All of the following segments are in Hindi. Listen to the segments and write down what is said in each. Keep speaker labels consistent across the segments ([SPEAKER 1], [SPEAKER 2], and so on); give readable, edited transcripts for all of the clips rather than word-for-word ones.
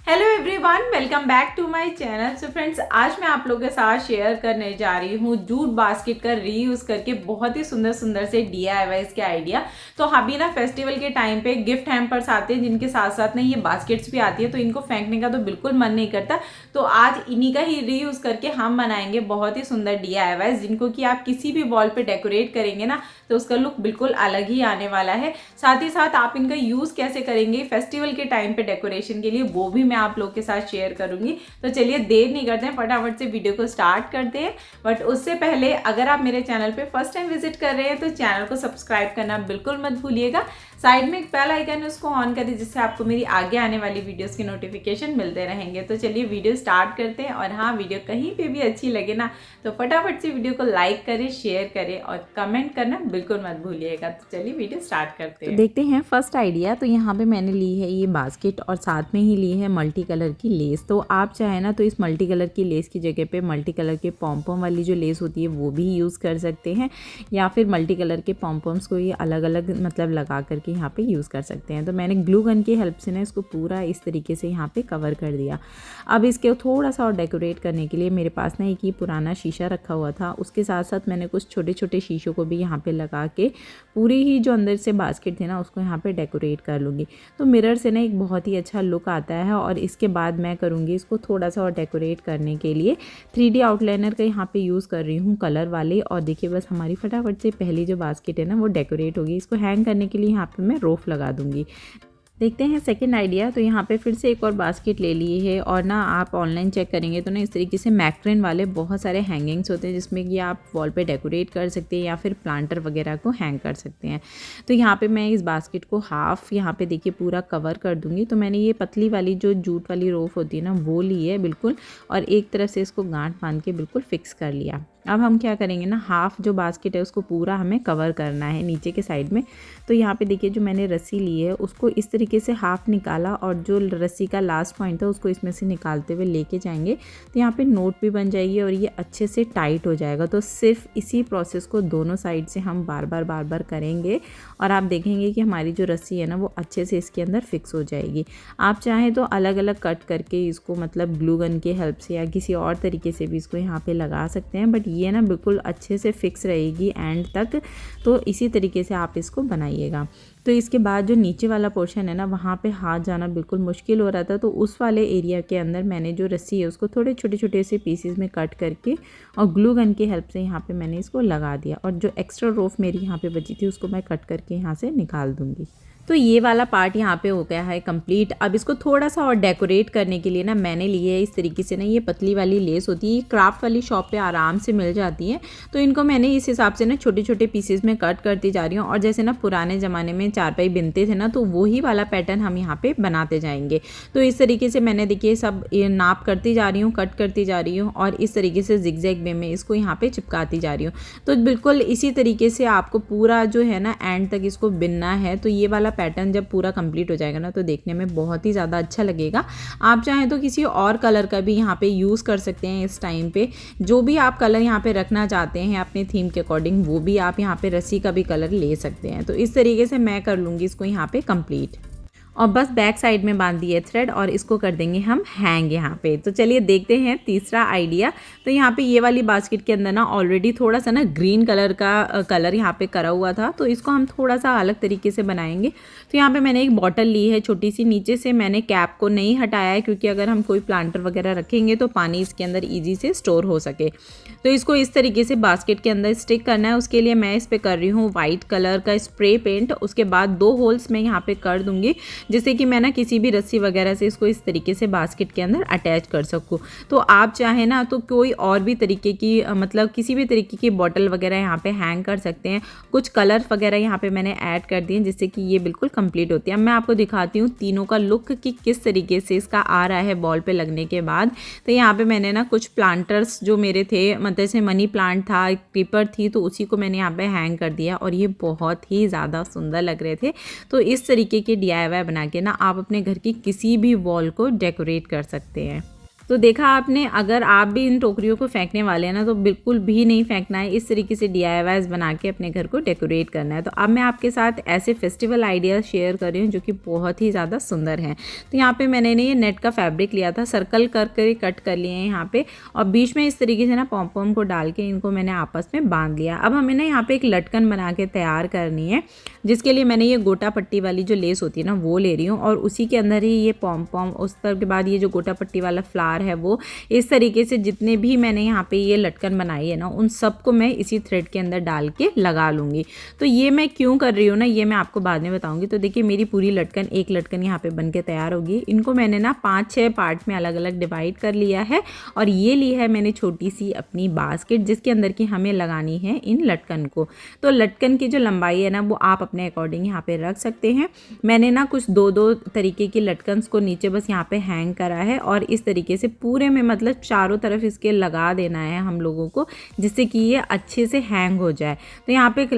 [SPEAKER 1] Hello everyone, welcome back to my channel. So friends, आज मैं आप लोगों के साथ शेयर करने जा रही हूँ जूट बास्केट का रीयूज करके बहुत ही सुंदर सुंदर से DIYs के आइडिया। तो अभी ना फेस्टिवल के टाइम पे गिफ्ट हैम्पर्स आते हैं जिनके साथ साथ ना ये बास्केट्स भी आती है, तो इनको फेंकने का तो बिल्कुल मन नहीं करता। तो आज इन्हीं का ही रीयूज करके हम बनाएंगे बहुत ही सुंदर DIYs, जिनको कि आप किसी भी वॉल पे डेकोरेट करेंगे ना तो उसका लुक बिल्कुल अलग ही आने वाला है। साथ ही साथ आप इनका यूज कैसे करेंगे फेस्टिवल के टाइम पे डेकोरेशन के लिए, वो भी मैं आप लोग के साथ शेयर करूंगी। तो चलिए देर नहीं करते हैं, फटाफट से वीडियो को स्टार्ट करते हैं। बट उससे पहले अगर आप मेरे चैनल पे फर्स्ट टाइम विजिट कर रहे हैं तो चैनल को सब्सक्राइब करना बिल्कुल मत भूलिएगा। साइड में एक बेल आइकन है, उसको ऑन करें जिससे आपको मेरी आगे आने वाली वीडियोस के नोटिफिकेशन मिलते रहेंगे। तो चलिए वीडियो स्टार्ट करते हैं। और हाँ, वीडियो कहीं पे भी अच्छी लगे ना तो फटाफट से वीडियो को लाइक करें, शेयर करें और कमेंट करना बिल्कुल मत भूलिएगा। तो चलिए वीडियो स्टार्ट करते हैं।
[SPEAKER 2] तो देखते हैं फर्स्ट आइडिया। तो यहाँ पे मैंने ली है ये बास्केट और साथ में ही ली है मल्टी कलर की लेस। तो आप चाहे ना तो इस मल्टी कलर की लेस की जगह पे मल्टी कलर के पॉम्पम वाली जो लेस होती है वो भी यूज़ कर सकते हैं, या फिर मल्टी कलर के पॉम्पम्स को ये अलग अलग मतलब लगा करके यहाँ पे यूज़ कर सकते हैं। तो मैंने ग्लू गन की हेल्प से ना इसको पूरा इस तरीके से यहाँ पे कवर कर दिया। अब इसके थोड़ा सा और डेकोरेट करने के लिए मेरे पास ना एक ही पुराना शीशा रखा हुआ था, उसके साथ साथ मैंने कुछ छोटे छोटे शीशों को भी यहाँ पे लगा के पूरी ही जो अंदर से बास्केट थे ना उसको यहाँ पे डेकोरेट कर लूँगी। तो मिरर से ना एक बहुत ही अच्छा लुक आता है। और इसके बाद मैं करूँगी इसको थोड़ा सा और डेकोरेट करने के लिए 3D आउटलाइनर का यहाँ पे यूज़ कर रही हूँ कलर वाले। और देखिए बस हमारी फटाफट से पहली जो बास्केट है ना वो डेकोरेट होगी। इसको हैंग करने के लिए यहाँ पे मैं रोफ लगा दूँगी। देखते हैं सेकंड आइडिया। तो यहाँ पे फिर से एक और बास्केट ले ली है और ना आप ऑनलाइन चेक करेंगे तो ना इस तरीके से मैक्रेन वाले बहुत सारे हैंगिंग्स होते हैं जिसमें कि आप वॉल पे डेकोरेट कर सकते हैं या फिर प्लांटर वगैरह को हैंग कर सकते हैं। तो यहाँ पे मैं इस बास्केट को हाफ यहाँ पे देखिए पूरा कवर कर दूँगी। तो मैंने ये पतली वाली जो जूट वाली रोफ होती है ना वो ली है बिल्कुल, और एक तरफ से इसको गांठ बांध के बिल्कुल फिक्स कर लिया। अब हम क्या करेंगे ना, हाफ जो बास्केट है उसको पूरा हमें कवर करना है नीचे के साइड में। तो यहाँ पे देखिए जो मैंने रस्सी ली है उसको इस तरीके से हाफ निकाला और जो रस्सी का लास्ट पॉइंट था उसको इसमें से निकालते हुए लेके जाएंगे तो यहाँ पे नोट भी बन जाएगी और ये अच्छे से टाइट हो जाएगा। तो सिर्फ इसी प्रोसेस को दोनों साइड से हम बार बार करेंगे और आप देखेंगे कि हमारी जो रस्सी है ना वो अच्छे से इसके अंदर फिक्स हो जाएगी। आप चाहें तो अलग अलग कट करके इसको मतलब ग्लू गन की हेल्प से या किसी और तरीके से भी इसको यहाँ पे लगा सकते हैं, बट ये ना बिल्कुल अच्छे से फिक्स रहेगी एंड तक। तो इसी तरीके से आप इसको बनाइएगा। तो इसके बाद जो नीचे वाला पोर्शन है ना वहाँ पे हाथ जाना बिल्कुल मुश्किल हो रहा था, तो उस वाले एरिया के अंदर मैंने जो रस्सी है उसको थोड़े छोटे छोटे से पीसेस में कट करके और ग्लू गन की हेल्प से यहाँ पे मैंने इसको लगा दिया। और जो एक्स्ट्रा रोफ मेरी यहाँ पे बची थी उसको मैं कट करके यहाँ से निकाल दूँगी। तो ये वाला पार्ट यहाँ पे हो गया है कंप्लीट। अब इसको थोड़ा सा और डेकोरेट करने के लिए ना मैंने ली है इस तरीके से ना ये पतली वाली लेस होती है, ये क्राफ्ट वाली शॉप पे आराम से मिल जाती है। तो इनको मैंने इस हिसाब से ना छोटे छोटे पीसेस में कट करती जा रही हूँ। और जैसे ना पुराने ज़माने में चारपाई बिनते थे ना तो वही वाला पैटर्न हम यहाँ पे बनाते जाएंगे। तो इस तरीके से मैंने देखिए सब नाप करती जा रही हूँ, कट करती जा रही हूँ और इस तरीके से जिगजैग वे में इसको यहाँ पे चिपकाती जा रही हूँ। तो बिल्कुल इसी तरीके से आपको पूरा जो है ना एंड तक इसको बिनना है। तो ये वाला पैटर्न जब पूरा कंप्लीट हो जाएगा ना तो देखने में बहुत ही ज़्यादा अच्छा लगेगा। आप चाहें तो किसी और कलर का भी यहाँ पे यूज़ कर सकते हैं। इस टाइम पे जो भी आप कलर यहाँ पे रखना चाहते हैं अपने थीम के अकॉर्डिंग वो भी आप यहाँ पे रस्सी का भी कलर ले सकते हैं। तो इस तरीके से मैं कर लूँगी इसको यहाँ पे कंप्लीट। और बस बैक साइड में बांध दिए थ्रेड और इसको कर देंगे हम हैंग यहाँ पे। तो चलिए देखते हैं तीसरा आइडिया। तो यहाँ पे ये वाली बास्केट के अंदर ना ऑलरेडी थोड़ा सा ना ग्रीन कलर का कलर यहाँ पे करा हुआ था, तो इसको हम थोड़ा सा अलग तरीके से बनाएंगे। तो यहाँ पे मैंने एक बॉटल ली है छोटी सी, नीचे से मैंने कैप को नहीं हटाया है क्योंकि अगर हम कोई प्लांटर वगैरह रखेंगे तो पानी इसके अंदर ईजी से स्टोर हो सके। तो इसको इस तरीके से बास्केट के अंदर स्टिक करना है। उसके लिए मैं इस पर कर रही हूँ वाइट कलर का स्प्रे पेंट। उसके बाद 2 होल्स मैं यहाँ पे कर दूँगी जिससे कि मैं ना किसी भी रस्सी वगैरह से इसको इस तरीके से बास्केट के अंदर अटैच कर सकूँ। तो आप चाहें ना तो कोई और भी तरीके की मतलब किसी भी तरीके की बॉटल वगैरह यहाँ पे हैंग कर सकते हैं। कुछ कलर वगैरह यहाँ पे मैंने ऐड कर दिए जिससे कि ये बिल्कुल कंप्लीट होती है। अब मैं आपको दिखाती हूँ तीनों का लुक कि किस तरीके से इसका आ रहा है बॉल पे लगने के बाद। तो यहाँ पे मैंने ना कुछ प्लांटर्स जो मेरे थे, मतलब जैसे मनी प्लांट था, क्रीपर थी, तो उसी को मैंने यहाँ पे हैंग कर दिया और ये बहुत ही ज़्यादा सुंदर लग रहे थे। तो इस तरीके के DIY बना के ना आप अपने घर की किसी भी वॉल को डेकोरेट कर सकते हैं। तो देखा आपने, अगर आप भी इन टोकरियों को फेंकने वाले हैं ना तो बिल्कुल भी नहीं फेंकना है, इस तरीके से DIYs बना के अपने घर को डेकोरेट करना है। तो अब मैं आपके साथ ऐसे फेस्टिवल आइडियाज़ शेयर कर रही हूँ जो कि बहुत ही ज़्यादा सुंदर हैं। तो यहाँ पे मैंने ये नेट का फैब्रिक लिया था, सर्कल कर कट कर लिए हैं यहाँ पे, और बीच में इस तरीके से ना पॉम को डाल के इनको मैंने आपस में बांध लिया। अब हमें ना यहाँ पे एक लटकन बना के तैयार करनी है, जिसके लिए मैंने ये गोटा पट्टी वाली जो लेस होती है ना वो ले रही हूँ, और उसी के अंदर ही ये पॉम उस तरह के बाद ये जो गोटा पट्टी वाला फ्लावर है वो इस तरीके से जितने भी मैंने यहाँ पे ये लटकन बनाई है ना उन सबको मैं इसी थ्रेड के अंदर डाल के लगा लूँगी। तो ये मैं क्यों कर रही हूँ ना, ये मैं आपको बाद में बताऊँगी। तो देखिए मेरी पूरी लटकन, एक लटकन यहाँ पे बन के तैयार होगी। इनको मैंने ना 5-6 पार्ट में अलग अलग डिवाइड कर लिया है, और ये ली है मैंने छोटी सी अपनी बास्केट जिसके अंदर की हमें लगानी है इन लटकन को। तो लटकन की जो लंबाई है ना वो आप अपने अकॉर्डिंग यहाँ पे रख सकते हैं। मैंने ना कुछ 2-2 तरीके की लटकन्स को नीचे बस यहाँ पे हैंग करा है, और इस तरीके से पूरे में मतलब चारों तरफ इसके लगा देना है हम लोगों को, जिससे कि ये अच्छे से हैंग हो जाए। तो यहाँ पे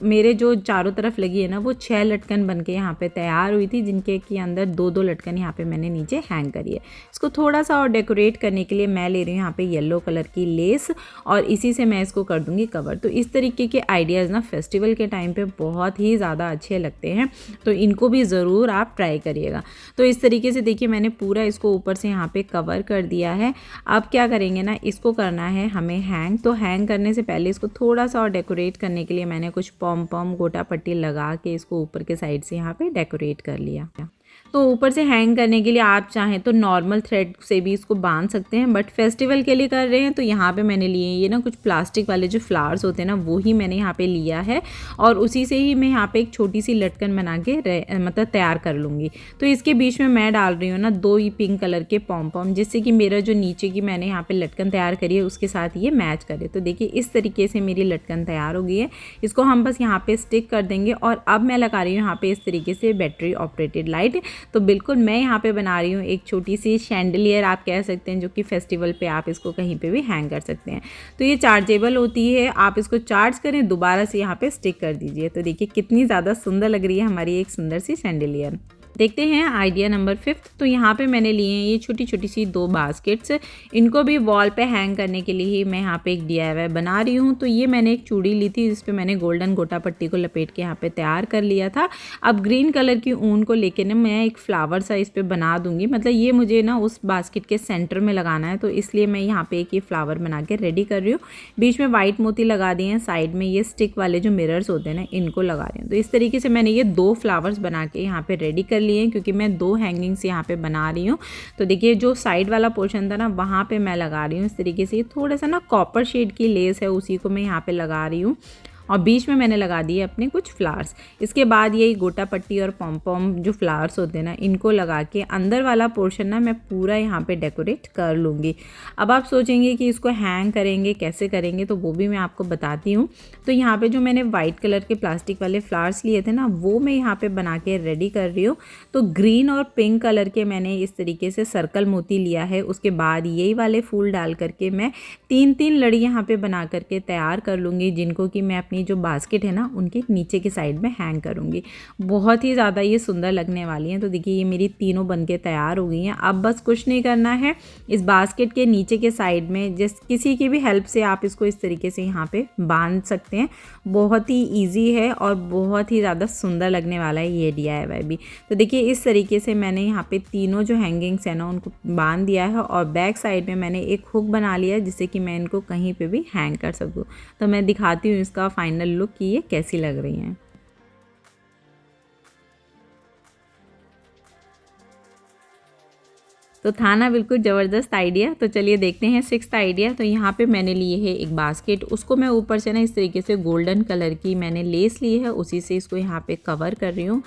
[SPEAKER 2] मेरे जो चारों तरफ लगी है ना वो 6 लटकन बन के यहाँ पे तैयार हुई थी, जिनके के अंदर 2-2 लटकन यहाँ पे मैंने नीचे हैंग करी है। इसको थोड़ा सा और डेकोरेट करने के लिए मैं ले रही हूँ यहाँ पे येलो कलर की लेस, और इसी से मैं इसको कर दूँगी कवर। तो इस तरीके के आइडियाज़ ना फेस्टिवल के टाइम पे बहुत ही ज़्यादा अच्छे लगते हैं, तो इनको भी ज़रूर आप ट्राई करिएगा। तो इस तरीके से देखिए मैंने पूरा इसको ऊपर से यहाँ पे कवर कर दिया है। अब क्या करेंगे ना, इसको करना है हमें हैंग। तो हैंग करने से पहले इसको थोड़ा सा और डेकोरेट करने के लिए मैंने कुछ पॉम गोटा पट्टी लगा के इसको ऊपर के साइड से यहाँ पे डेकोरेट कर लिया। तो ऊपर से हैंग करने के लिए आप चाहें तो नॉर्मल थ्रेड से भी इसको बांध सकते हैं, बट फेस्टिवल के लिए कर रहे हैं तो यहाँ पे मैंने लिए ये ना कुछ प्लास्टिक वाले जो फ्लावर्स होते हैं ना वो ही मैंने यहाँ पे लिया है, और उसी से ही मैं यहाँ पे एक छोटी सी लटकन बना के मतलब तैयार कर लूँगी। तो इसके बीच में मैं डाल रही हूँ ना 2 पिंक कलर के पॉम, जिससे कि मेरा जो नीचे की मैंने यहाँ पे लटकन तैयार करी है उसके साथ ये मैच करे। तो देखिए इस तरीके से मेरी लटकन तैयार हो गई है। इसको हम बस यहाँ पे स्टिक कर देंगे, और अब मैं लगा रही हूँ यहाँ पे इस तरीके से बैटरी ऑपरेटेड लाइट। तो बिल्कुल मैं यहाँ पे बना रही हूँ एक छोटी सी शैंडलियर आप कह सकते हैं, जो कि फेस्टिवल पे आप इसको कहीं पे भी हैंग कर सकते हैं। तो ये चार्जेबल होती है, आप इसको चार्ज करें, दोबारा से यहाँ पे स्टिक कर दीजिए। तो देखिए कितनी ज़्यादा सुंदर लग रही है हमारी एक सुंदर सी शैंडलियर। देखते हैं आइडिया नंबर 5। तो यहाँ पे मैंने लिए हैं ये छोटी छोटी सी 2 बास्केट्स, इनको भी वॉल पे हैंग करने के लिए ही मैं यहाँ पे एक DIY बना रही हूँ। तो ये मैंने एक चूड़ी ली थी जिस पे मैंने गोल्डन गोटा पट्टी को लपेट के यहाँ पे तैयार कर लिया था। अब ग्रीन कलर की ऊन को लेके ना मैं एक फ्लावर सा इस पर बना दूँगी, मतलब ये मुझे ना उस बास्केट के सेंटर में लगाना है, तो इसलिए मैं यहाँ पे एक ये फ्लावर बना के रेडी कर रही हूँ। बीच में वाइट मोती लगा दिए हैं, साइड में ये स्टिक वाले जो मिरर्स होते हैं ना इनको लगा रही हूँ। तो इस तरीके से मैंने ये 2 फ्लावर्स बना के यहाँ पे रेडी कर लिए हैं, क्योंकि मैं 2 हैंगिंग्स यहाँ पे बना रही हूँ। तो देखिए जो साइड वाला पोर्शन था ना वहाँ पे मैं लगा रही हूँ इस तरीके से, थोड़ा सा ना कॉपर शेड की लेस है उसी को मैं यहाँ पे लगा रही हूँ, और बीच में मैंने लगा दिए अपने कुछ फ्लावर्स। इसके बाद ये गोटा पट्टी और पॉम जो फ्लावर्स होते हैं ना इनको लगा के अंदर वाला पोर्शन ना मैं पूरा यहाँ पे डेकोरेट कर लूँगी। अब आप सोचेंगे कि इसको हैंग करेंगे कैसे करेंगे, तो वो भी मैं आपको बताती हूँ। तो यहाँ पे जो मैंने वाइट कलर के प्लास्टिक वाले फ्लावर्स लिए थे ना वो मैं यहाँ पे बना के रेडी कर रही हूँ। तो ग्रीन और पिंक कलर के मैंने इस तरीके से सर्कल मोती लिया है, उसके बाद यही वाले फूल डाल करके मैं 3-3 लड़ी यहाँ पे बना करके तैयार कर लूँगी, जिनको कि मैं अपनी जो बास्केट है ना उनके नीचे की साइड में हैंग करूँगी। बहुत ही ज़्यादा ये सुंदर लगने वाली हैं। तो देखिए ये मेरी तीनों बनके तैयार हो गई हैं। अब बस कुछ नहीं करना है, इस बास्केट के नीचे के साइड में जिस किसी की भी हेल्प से आप इसको इस तरीके से यहाँ पे बांध सकते हैं। बहुत ही ईजी है और बहुत ही ज़्यादा सुंदर लगने वाला है ये DIY भी। तो देखिए इस तरीके से मैंने यहाँ पे तीनों जो हैंगिंग्स है ना उनको बांध दिया है, और बैक साइड में मैंने एक हुक बना लिया है जिससे कि मैं इनको कहीं पे भी हैंग कर सकूँ। तो मैं दिखाती हूँ इसका फाइनल लुक कि ये कैसी लग रही हैं। तो था ना बिल्कुल ज़बरदस्त आइडिया। तो चलिए देखते हैं 6th आइडिया। तो यहाँ पे मैंने लिए है एक बास्केट, उसको मैं ऊपर से ना इस तरीके से गोल्डन कलर की मैंने लेस ली है, उसी से इसको यहाँ पे कवर कर रही हूँ।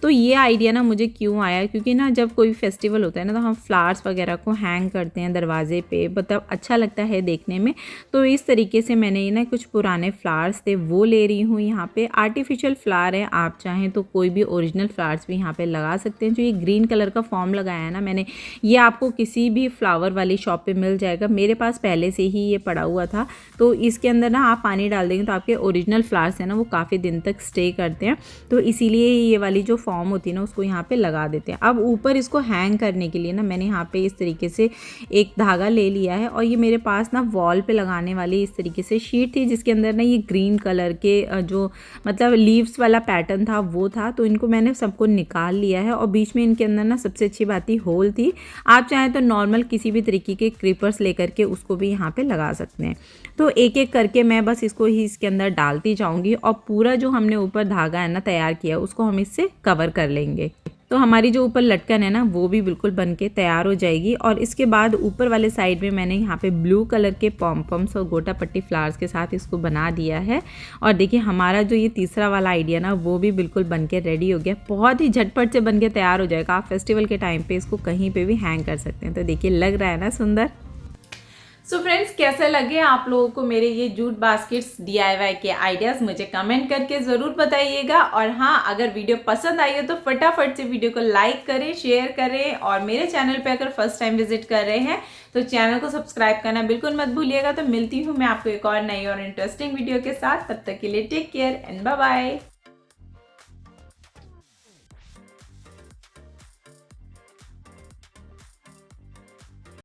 [SPEAKER 2] तो ये आइडिया ना मुझे क्यों आया, क्योंकि ना जब कोई फेस्टिवल होता है ना तो हम फ्लावर्स वगैरह को हैंग करते हैं दरवाजे पे, मतलब अच्छा लगता है देखने में। तो इस तरीके से मैंने ना कुछ पुराने फ्लावर्स थे वो ले रही हूँ। यहाँ पे आर्टिफिशियल फ्लावर है, आप चाहें तो कोई भी ओरिजिनल फ्लावर्स भी यहाँ पे लगा सकते हैं। जो ये ग्रीन कलर का फॉर्म लगाया है ना मैंने, ये ये आपको किसी भी फ्लावर वाली शॉप पे मिल जाएगा। मेरे पास पहले से ही ये पड़ा हुआ था, तो इसके अंदर ना आप पानी डाल देंगे तो आपके ओरिजिनल फ्लावर्स हैं ना वो काफ़ी दिन तक स्टे करते हैं, तो इसीलिए ये वाली जो फॉर्म होती है ना उसको यहाँ पे लगा देते हैं। अब ऊपर इसको हैंग करने के लिए ना मैंने यहाँ पे इस तरीके से एक धागा ले लिया है, और ये मेरे पास ना वॉल पे लगाने वाली इस तरीके से शीट थी जिसके अंदर ना ये ग्रीन कलर के जो मतलब लीव्स वाला पैटर्न था वो था, तो इनको मैंने सबको निकाल लिया है। और बीच में इनके अंदर ना सबसे अच्छी बात ही होल थी। आप चाहें तो नॉर्मल किसी भी तरीके के क्रीपर्स लेकर के उसको भी यहाँ पे लगा सकते हैं। तो एक एक करके मैं बस इसको ही इसके अंदर डालती जाऊँगी, और पूरा जो हमने ऊपर धागा है ना तैयार किया उसको हम इससे कवर कर लेंगे। तो हमारी जो ऊपर लटकन है ना वो भी बिल्कुल बन के तैयार हो जाएगी। और इसके बाद ऊपर वाले साइड में मैंने यहाँ पे ब्लू कलर के पॉम्पम्स और गोटा पट्टी फ्लावर्स के साथ इसको बना दिया है। और देखिए हमारा जो ये तीसरा वाला आइडिया ना वो भी बिल्कुल बन के रेडी हो गया। बहुत ही झटपट से बन के तैयार हो जाएगा। आप फेस्टिवल के टाइम पे इसको कहीं पे भी हैंग कर सकते हैं। तो देखिए लग रहा है ना सुंदर।
[SPEAKER 1] सो फ्रेंड्स, कैसे लगे आप लोगों को मेरे ये जूट बास्केट्स DIY के आइडियाज़, मुझे कमेंट करके ज़रूर बताइएगा। और हाँ, अगर वीडियो पसंद आई हो तो फटाफट से वीडियो को लाइक करें, शेयर करें, और मेरे चैनल पे अगर फर्स्ट टाइम विजिट कर रहे हैं तो चैनल को सब्सक्राइब करना बिल्कुल मत भूलिएगा। तो मिलती हूँ मैं आपको एक और नई और इंटरेस्टिंग वीडियो के साथ। तब तक के लिए take care and bye bye.